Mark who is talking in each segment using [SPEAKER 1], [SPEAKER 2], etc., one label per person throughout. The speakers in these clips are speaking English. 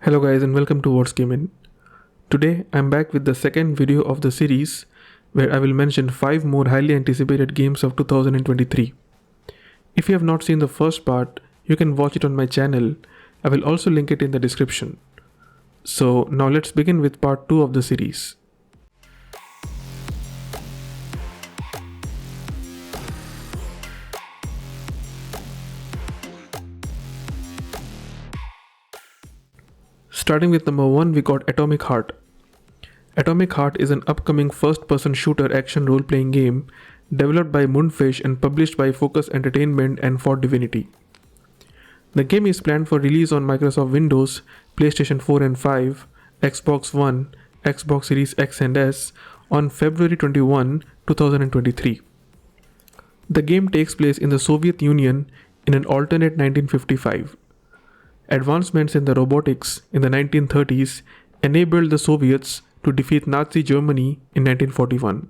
[SPEAKER 1] Hello guys and welcome to Watzgamin. Today I'm back with the second video of the series where I will mention 5 more highly anticipated games of 2023. If you have not seen the first part, you can watch it on my channel. I will also link it in the description. So now let's begin with part 2 of the series. Starting with number 1, we got Atomic Heart. Atomic Heart is an upcoming first-person shooter action role-playing game developed by Moonfish and published by Focus Entertainment and For Divinity. The game is planned for release on Microsoft Windows, PlayStation 4 and 5, Xbox One, Xbox Series X and S on February 21, 2023. The game takes place in the Soviet Union in an alternate 1955. Advancements in the robotics in the 1930s enabled the Soviets to defeat Nazi Germany in 1941,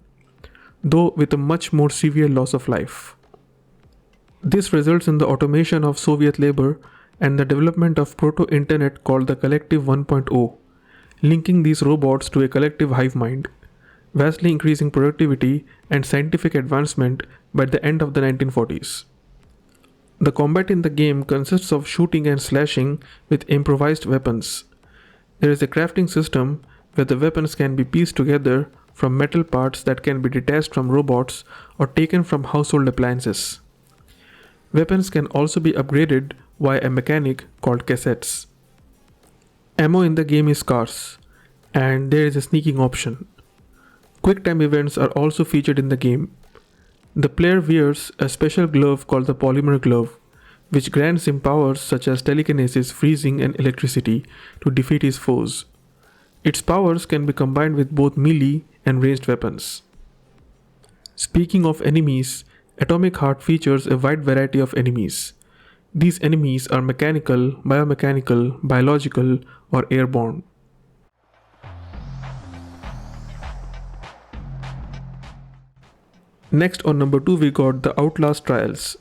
[SPEAKER 1] though with a much more severe loss of life. This results in the automation of Soviet labor and the development of proto-internet called the Collective 1.0, linking these robots to a collective hive mind, vastly increasing productivity and scientific advancement by the end of the 1940s. The combat in the game consists of shooting and slashing with improvised weapons. There is a crafting system where the weapons can be pieced together from metal parts that can be detached from robots or taken from household appliances. Weapons can also be upgraded via a mechanic called cassettes. Ammo in the game is scarce, and there is a sneaking option. Quick time events are also featured in the game. The player wears a special glove called the Polymer Glove, which grants him powers such as telekinesis, freezing, and electricity to defeat his foes. Its powers can be combined with both melee and ranged weapons. Speaking of enemies, Atomic Heart features a wide variety of enemies. These enemies are mechanical, biomechanical, biological, or airborne. Next on number 2 we got the Outlast Trials.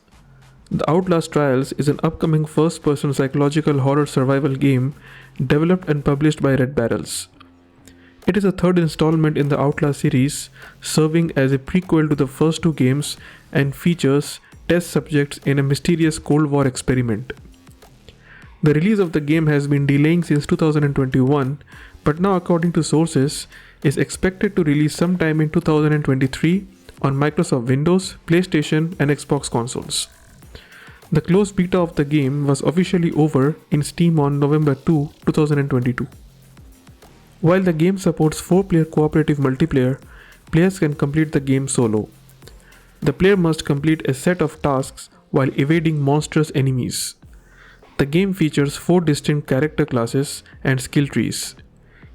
[SPEAKER 1] The Outlast Trials is an upcoming first-person psychological horror survival game developed and published by Red Barrels. It is the third installment in the Outlast series, serving as a prequel to the first 2 games and features test subjects in a mysterious Cold War experiment. The release of the game has been delaying since 2021, but now according to sources, is expected to release sometime in 2023 on Microsoft Windows, PlayStation, and Xbox consoles. The closed beta of the game was officially over in Steam on November 2, 2022. While the game supports 4-player cooperative multiplayer, players can complete the game solo. The player must complete a set of tasks while evading monstrous enemies. The game features 4 distinct character classes and skill trees.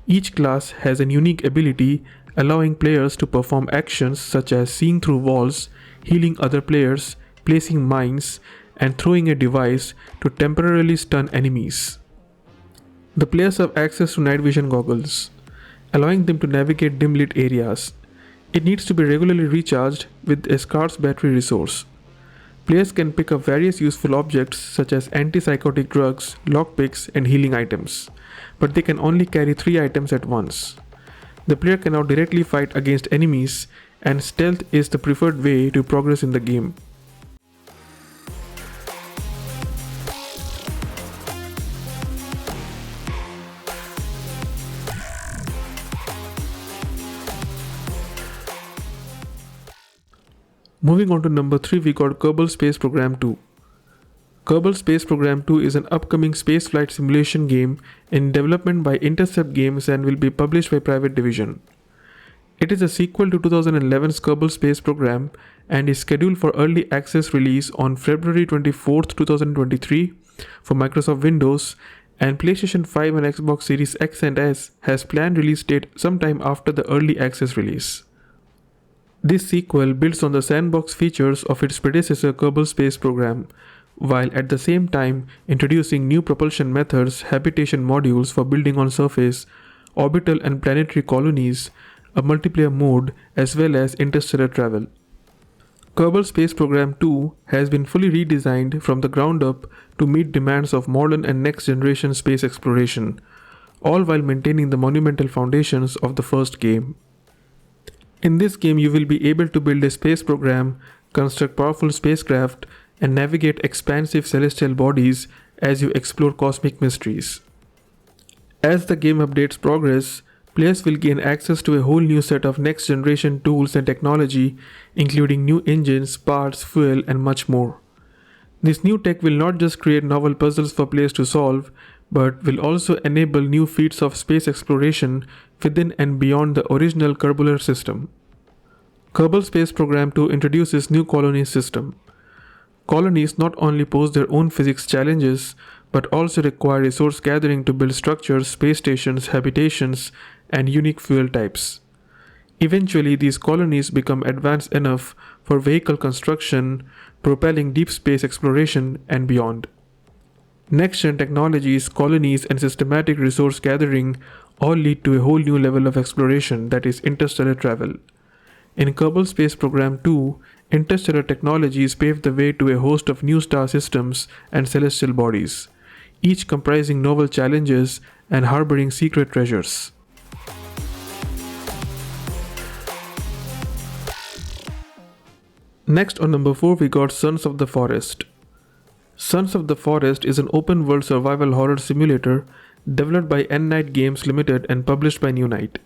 [SPEAKER 1] Each class has a unique ability allowing players to perform actions such as seeing through walls, healing other players, placing mines, and throwing a device to temporarily stun enemies. The players have access to night vision goggles, allowing them to navigate dim-lit areas. It needs to be regularly recharged with a scarce battery resource. Players can pick up various useful objects such as antipsychotic drugs, lockpicks, and healing items, but they can only carry 3 items at once. The player can now directly fight against enemies, and stealth is the preferred way to progress in the game. Moving on to number 3, we got Kerbal Space Program 2. Kerbal Space Program 2 is an upcoming spaceflight simulation game in development by Intercept Games and will be published by Private Division. It is a sequel to 2011's Kerbal Space Program and is scheduled for early access release on February 24, 2023 for Microsoft Windows, and PlayStation 5 and Xbox Series X and S has planned release date sometime after the early access release. This sequel builds on the sandbox features of its predecessor Kerbal Space Program, while at the same time introducing new propulsion methods, habitation modules for building on surface, orbital and planetary colonies, a multiplayer mode, as well as interstellar travel. Kerbal Space Program 2 has been fully redesigned from the ground up to meet demands of modern and next-generation space exploration, all while maintaining the monumental foundations of the first game. In this game, you will be able to build a space program, construct powerful spacecraft, and navigate expansive celestial bodies as you explore cosmic mysteries. As the game updates progress, players will gain access to a whole new set of next generation tools and technology, including new engines, parts, fuel, and much more. This new tech will not just create novel puzzles for players to solve, but will also enable new feats of space exploration within and beyond the original Kerbal system. Kerbal Space Program 2 introduces new colony system. Colonies not only pose their own physics challenges, but also require resource gathering to build structures, space stations, habitations, and unique fuel types. Eventually, these colonies become advanced enough for vehicle construction, propelling deep space exploration and beyond. Next-gen technologies, colonies, and systematic resource gathering all lead to a whole new level of exploration, that is interstellar travel. In Kerbal Space Program 2, interstellar technologies pave the way to a host of new star systems and celestial bodies, each comprising novel challenges and harboring secret treasures. Next on number 4 we got Sons of the Forest. Sons of the Forest is an open-world survival horror simulator developed by N Night Games Limited and published by New Night.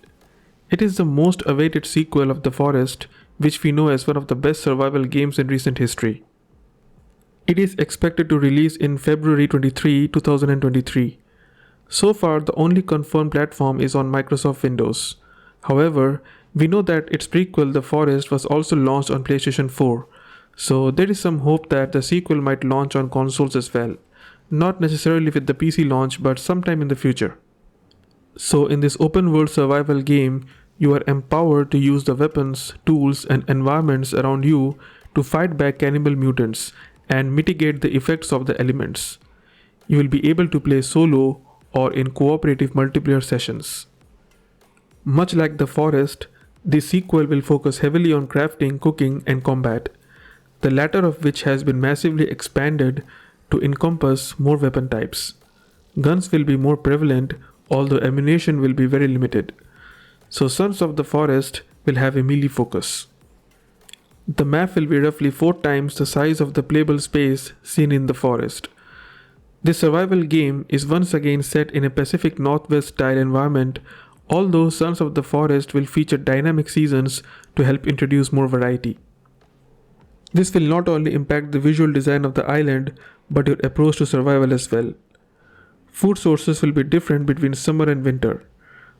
[SPEAKER 1] It is the most awaited sequel of The Forest, which we know as one of the best survival games in recent history. It is expected to release in February 23, 2023. So far, the only confirmed platform is on Microsoft Windows. However, we know that its prequel, The Forest, was also launched on PlayStation 4, so there is some hope that the sequel might launch on consoles as well. Not necessarily with the PC launch, but sometime in the future. So in this open world survival game, you are empowered to use the weapons, tools, and environments around you to fight back cannibal mutants and mitigate the effects of the elements. You will be able to play solo or in cooperative multiplayer sessions. Much like The Forest, the sequel will focus heavily on crafting, cooking, and combat, the latter of which has been massively expanded to encompass more weapon types. Guns will be more prevalent, although ammunition will be very limited. So Sons of the Forest will have a melee focus. The map will be roughly 4 times the size of the playable space seen in The Forest. This survival game is once again set in a Pacific Northwest style environment, although Sons of the Forest will feature dynamic seasons to help introduce more variety. This will not only impact the visual design of the island, but your approach to survival as well. Food sources will be different between summer and winter,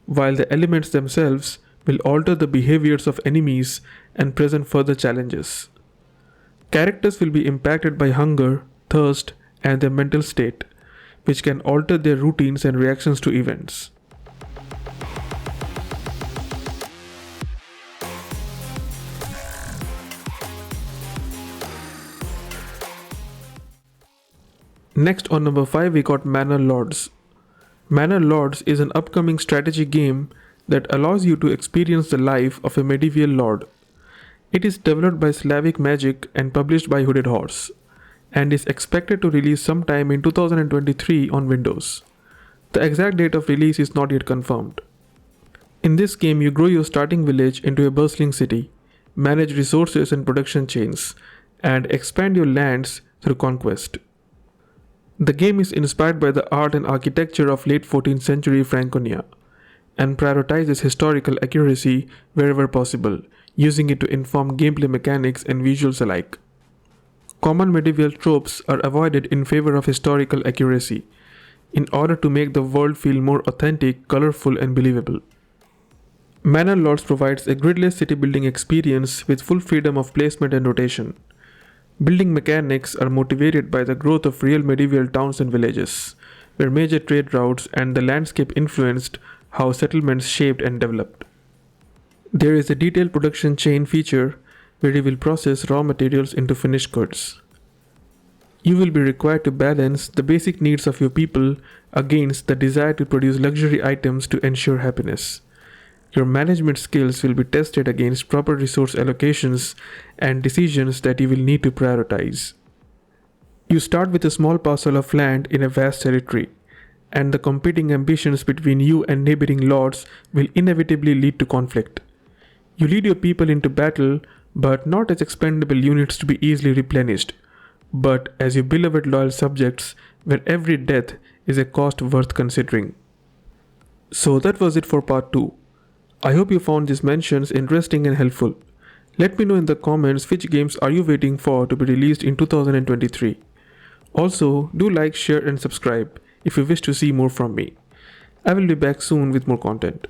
[SPEAKER 1] while the elements themselves will alter the behaviors of enemies and present further challenges. Characters will be impacted by hunger, thirst, and their mental state, which can alter their routines and reactions to events. Next on number 5 we got Manor Lords. Manor Lords is an upcoming strategy game that allows you to experience the life of a medieval lord. It is developed by Slavic Magic and published by Hooded Horse, and is expected to release sometime in 2023 on Windows. The exact date of release is not yet confirmed. In this game, you grow your starting village into a bustling city, manage resources and production chains, and expand your lands through conquest. The game is inspired by the art and architecture of late 14th century Franconia, and prioritizes historical accuracy wherever possible, using it to inform gameplay mechanics and visuals alike. Common medieval tropes are avoided in favor of historical accuracy, in order to make the world feel more authentic, colorful, and believable. Manor Lords provides a gridless city building experience with full freedom of placement and rotation. Building mechanics are motivated by the growth of real medieval towns and villages, where major trade routes and the landscape influenced how settlements shaped and developed. There is a detailed production chain feature where you will process raw materials into finished goods. You will be required to balance the basic needs of your people against the desire to produce luxury items to ensure happiness. Your management skills will be tested against proper resource allocations and decisions that you will need to prioritize. You start with a small parcel of land in a vast territory, and the competing ambitions between you and neighboring lords will inevitably lead to conflict. You lead your people into battle, but not as expendable units to be easily replenished, but as your beloved loyal subjects, where every death is a cost worth considering. So that was it for part 2. I hope you found these mentions interesting and helpful. Let me know in the comments which games are you waiting for to be released in 2023. Also, do like, share and subscribe if you wish to see more from me. I will be back soon with more content.